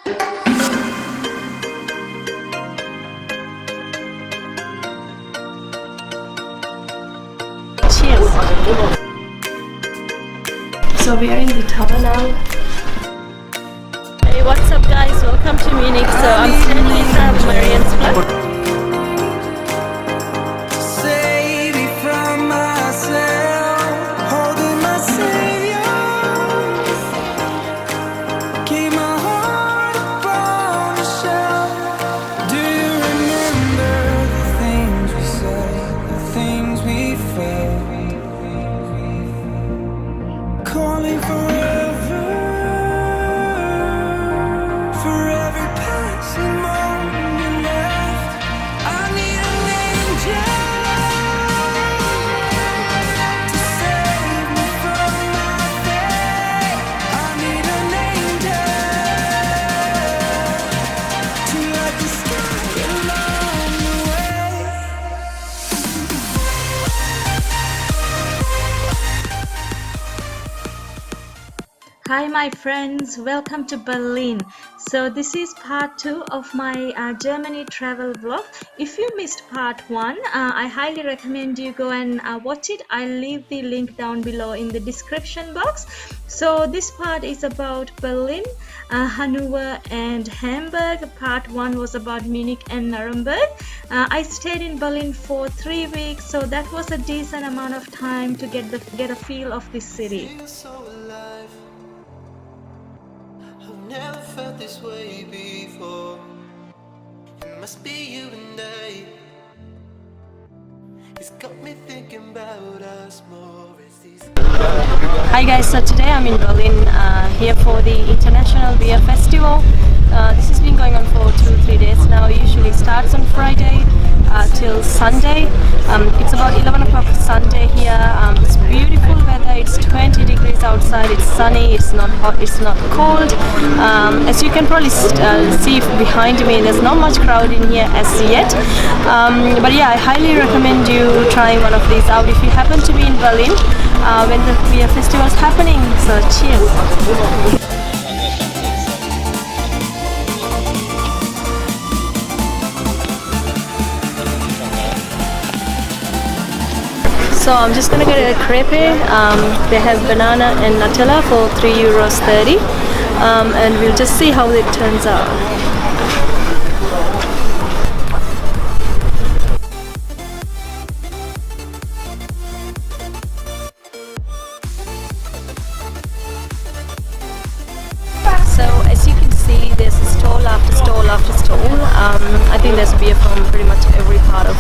Cheers! So we are in the tower now. Hey, what's up guys? Welcome to Munich. So I'm standing in Marian's flat. Calling forever, for every passing moment left. I need an angel to save me from my fate. I need an angel to light the sky along the way. Hi my friends, welcome to Berlin. So this is part 2 of my Germany travel vlog. If you missed part 1, I highly recommend you go and watch it. I'll leave the link down below in the description box. So this part is about Berlin, Hanover and Hamburg. Part 1 was about Munich and Nuremberg. I stayed in Berlin for 3 weeks, so that was a decent amount of time to get a feel of this city. Never felt this way before. It must be you and I. It's got me thinking about us more. Hi guys, so today I'm in Berlin here for the International Beer Festival. This has been going on for 2-3 days now. It usually starts on Friday till Sunday. It's about 11 o'clock Sunday here. It's beautiful weather, it's 20 degrees outside, it's sunny, it's not hot, it's not cold. As you can probably see behind me, there's not much crowd in here as yet. But yeah, I highly recommend you trying one of these out if you happen to be in Berlin when the beer festival is happening. So cheers! So I'm just gonna get a crepe. They have banana and Nutella for €3.30, and we'll just see how it turns out. So as you can see, there's a stall after stall after stall. I think there's beer from pretty much every part of,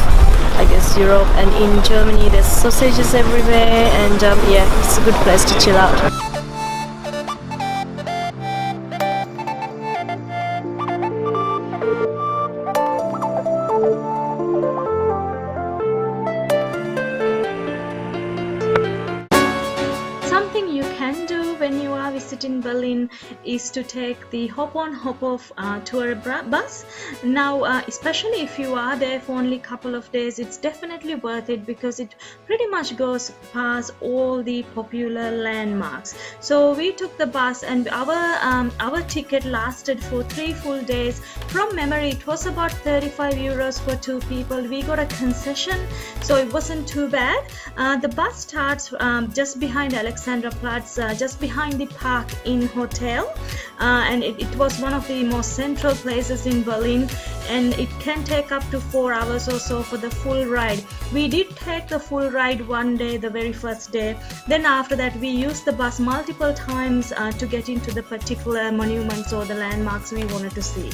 I guess, Europe, and in Germany there's sausages everywhere, and yeah, it's a good place to chill out. Something you can do when you are visiting Berlin is to take the hop-on hop-off tour bus. Now especially if you are there for only a couple of days, it's definitely worth it because it pretty much goes past all the popular landmarks. So we took the bus, and our ticket lasted for 3 full days. From memory it was about €35 for 2 people. We got a concession, so it wasn't too bad. The bus starts just behind Alexanderplatz, just behind the Park Inn Hotel, and it was one of the most central places in Berlin, and it can take up to 4 hours or so for the full ride. We did take the full ride one day, the very first day. Then after that we used the bus multiple times to get into the particular monuments or the landmarks we wanted to see.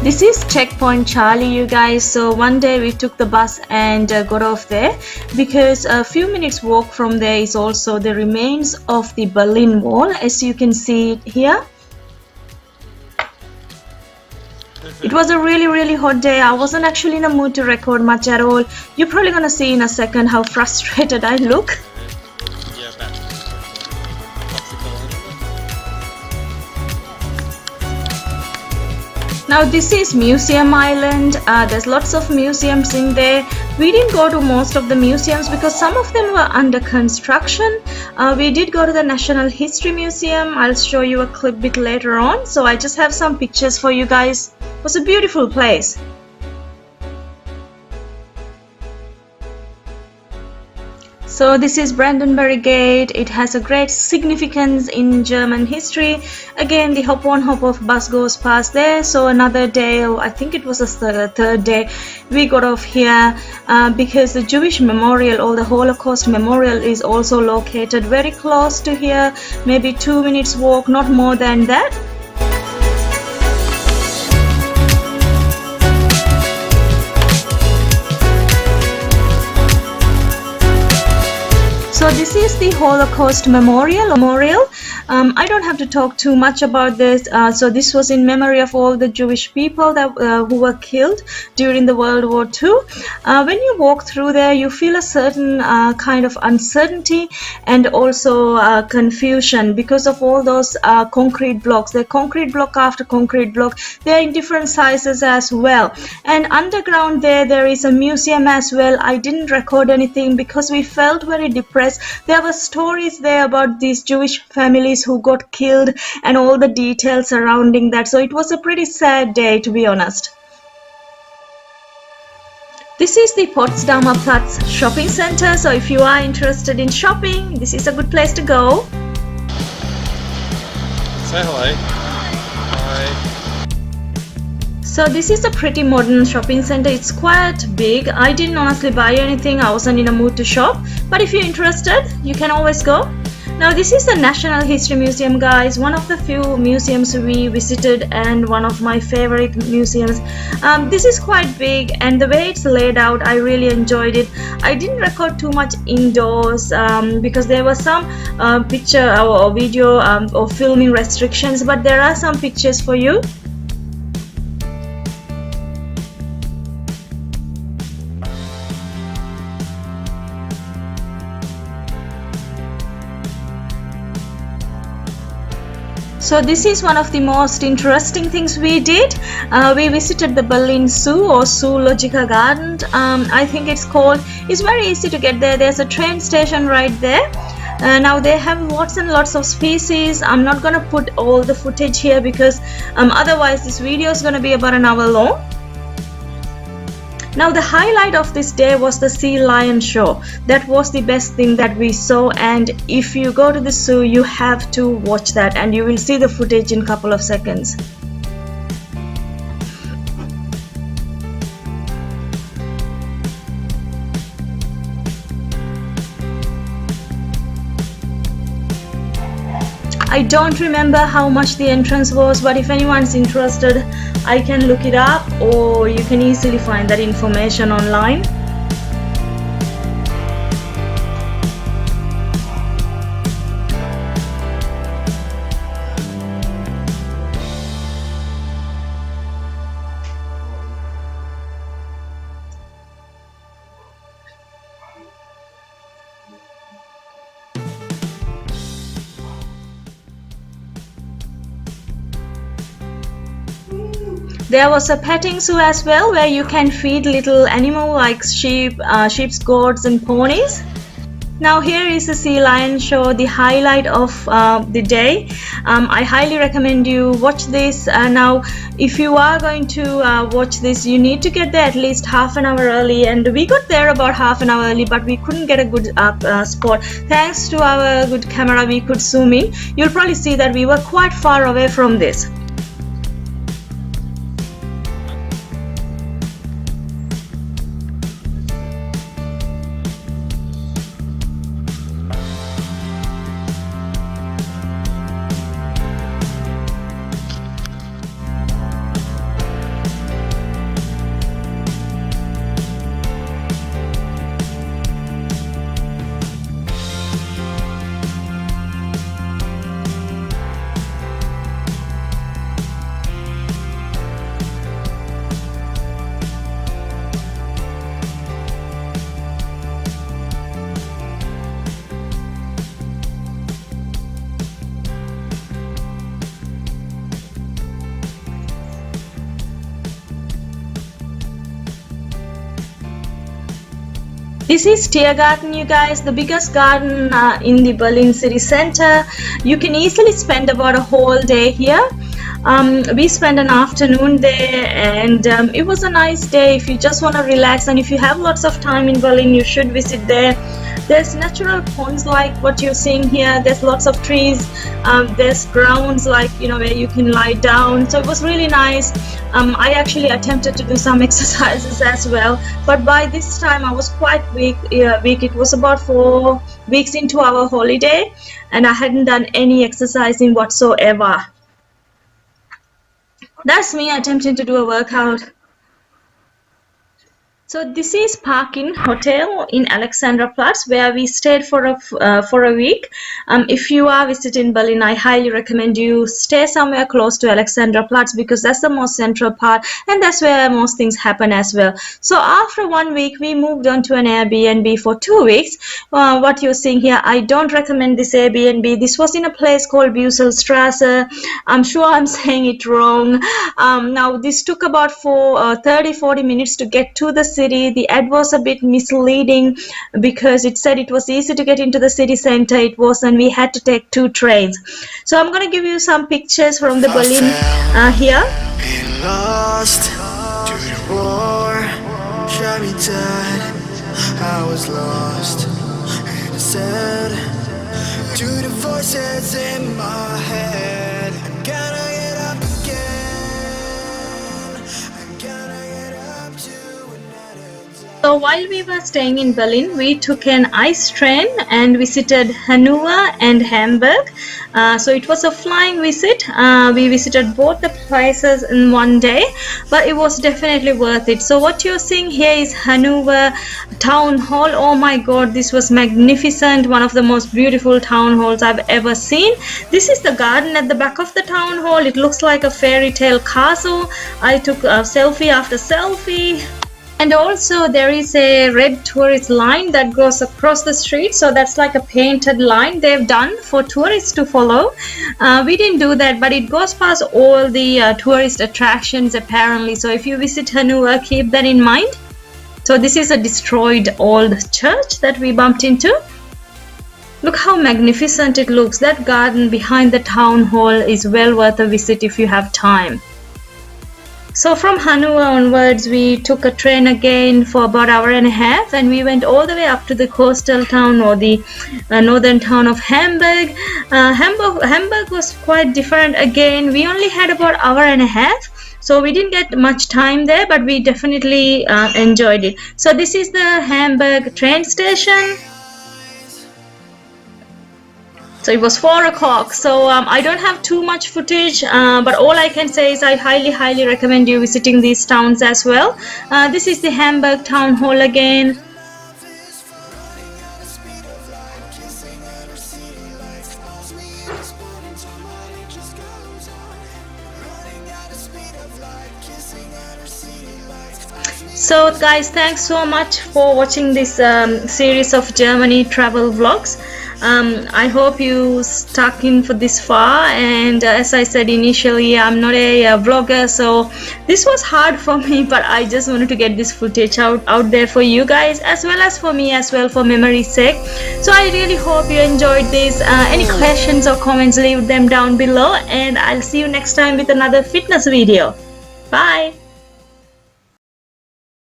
This is Checkpoint Charlie, you guys. So one day we took the bus and got off there because a few minutes walk from there is also the remains of the Berlin Wall, as you can see it here. It was a really hot day. I wasn't actually in a mood to record much at all. You're probably gonna see in a second how frustrated I look. Now this is Museum Island. There's lots of museums in there. We didn't go to most of the museums because some of them were under construction. We did go to the National History Museum. I'll show you a clip bit later on. So I just have some pictures for you guys. It was a beautiful place. So this is Brandenburg Gate. It has a great significance in German history. Again, the hop on hop off bus goes past there. So another day, I think it was the third day, we got off here because the Jewish Memorial or the Holocaust Memorial is also located very close to here. Maybe 2 minutes walk, not more than that. So this is the Holocaust Memorial. I don't have to talk too much about this. So this was in memory of all the Jewish people that who were killed during the World War II. When you walk through there, you feel a certain kind of uncertainty and also confusion because of all those concrete blocks. They're concrete block after concrete block. They're in different sizes as well. And underground there is a museum as well. I didn't record anything because we felt very depressed. There were stories there about these Jewish families who got killed and all the details surrounding that. So it was a pretty sad day, to be honest. This is the Potsdamer Platz shopping center. So if you are interested in shopping, this is a good place to go. Say hello. Hi. So this is a pretty modern shopping center. It's quite big. I didn't honestly buy anything. I wasn't in a mood to shop. But if you're interested, you can always go. Now this is the National History Museum, guys. One of the few museums we visited and one of my favorite museums. This is quite big and the way it's laid out, I really enjoyed it. I didn't record too much indoors because there was some picture or video or filming restrictions, but there are some pictures for you. So this is one of the most interesting things we did. We visited the Berlin Zoo or Zoological Garden, I think it's called. It's very easy to get there. There's a train station right there. Now they have lots and lots of species. I'm not gonna put all the footage here because otherwise this video is gonna be about an hour long. Now the highlight of this day was the sea lion show. That was the best thing that we saw, and if you go to the zoo you have to watch that and you will see the footage in a couple of seconds. I don't remember how much the entrance was, but if anyone's interested, I can look it up or you can easily find that information online. There was a petting zoo as well where you can feed little animals like sheep, goats and ponies. Now here is the sea lion show, the highlight of the day. I highly recommend you watch this. Now if you are going to watch this, you need to get there at least half an hour early, and we got there about half an hour early, but we couldn't get a good spot. Thanks to our good camera we could zoom in. You'll probably see that we were quite far away from this. This is Tiergarten, you guys, the biggest garden in the Berlin city center. You can easily spend about a whole day here. We spent an afternoon there, and it was a nice day. If you just want to relax and if you have lots of time in Berlin, you should visit there. There's natural ponds like what you're seeing here. There's lots of trees. There's grounds like, you know, where you can lie down. So it was really nice. I actually attempted to do some exercises as well, but by this time I was quite weak. It was about 4 weeks into our holiday, and I hadn't done any exercising whatsoever. That's me attempting to do a workout. So this is Park-In Hotel in Alexanderplatz, where we stayed for a week. If you are visiting Berlin, I highly recommend you stay somewhere close to Alexanderplatz, because that's the most central part and that's where most things happen as well. So after 1 week, we moved on to an Airbnb for 2 weeks. What you're seeing here, I don't recommend this Airbnb. This was in a place called Büsselstraße. I'm sure I'm saying it wrong. Now this took about 30-40 minutes to get to the city. The ad was a bit misleading because it said it was easy to get into the city center. It wasn't. We had to take 2 trains. So I'm going to give you some pictures from the Berlin here. Lost to the war, shot me dead. I was lost and sad to the voices in my head. I'm gonna get up again. I'm gonna get up to another day. So while we were staying in Berlin, we took an ice train and visited Hanover and Hamburg. So it was a flying visit. We visited both the places in one day, but it was definitely worth it. So what you're seeing here is Hanover Town Hall. Oh my god, this was magnificent. One of the most beautiful town halls I've ever seen. This is the garden at the back of the town hall. It looks like a fairy tale castle. I took a selfie after selfie. And also there is a red tourist line that goes across the street. So that's like a painted line they've done for tourists to follow. We didn't do that, but it goes past all the tourist attractions apparently. So if you visit Hanover, keep that in mind. So this is a destroyed old church that we bumped into. Look how magnificent it looks. That garden behind the town hall is well worth a visit if you have time. So from Hanover onwards, we took a train again for about an hour and a half, and we went all the way up to the coastal town, or the northern town of Hamburg. Hamburg was quite different again. We only had about an hour and a half, so we didn't get much time there, but we definitely enjoyed it. So this is the Hamburg train station. So it was 4 o'clock. So I don't have too much footage, but all I can say is I highly recommend you visiting these towns as well. This is the Hamburg town hall again. So guys, thanks so much for watching this series of Germany travel vlogs. I hope you stuck in for this far, and as I said initially, I'm not a vlogger, so this was hard for me, but I just wanted to get this footage out there for you guys, as well as for me as well, for memory's sake. So I really hope you enjoyed this. Any questions or comments, leave them down below, and I'll see you next time with another fitness video. Bye.